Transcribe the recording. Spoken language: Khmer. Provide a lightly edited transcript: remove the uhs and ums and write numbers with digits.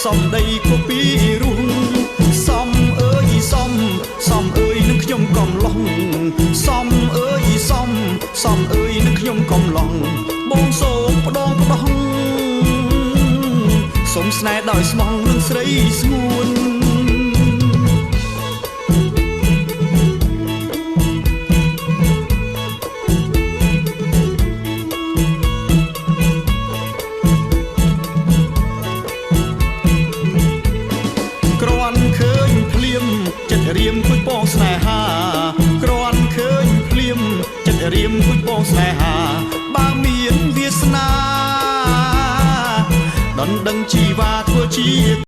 សំដីក៏ពីរុងសំអើយសំអើយនឹងខ្ញុំកំឡុងសំអើយសំអើយនឹងខ្ញុំកំឡុងបងសូមផ្ដងសូមស្នេហ៍ដោយស្មងនឹងស្រីស្ងួនគ្រាន់ឃើញភ្លៀមចិត្តរៀមគួយបងស្នេហាគ្រាន់ឃើញភ្លៀមចិត្តរៀមគួយបងស្នេហាបើមានវាសនាដណ្ដឹងជីវ៉ាធ្វើជា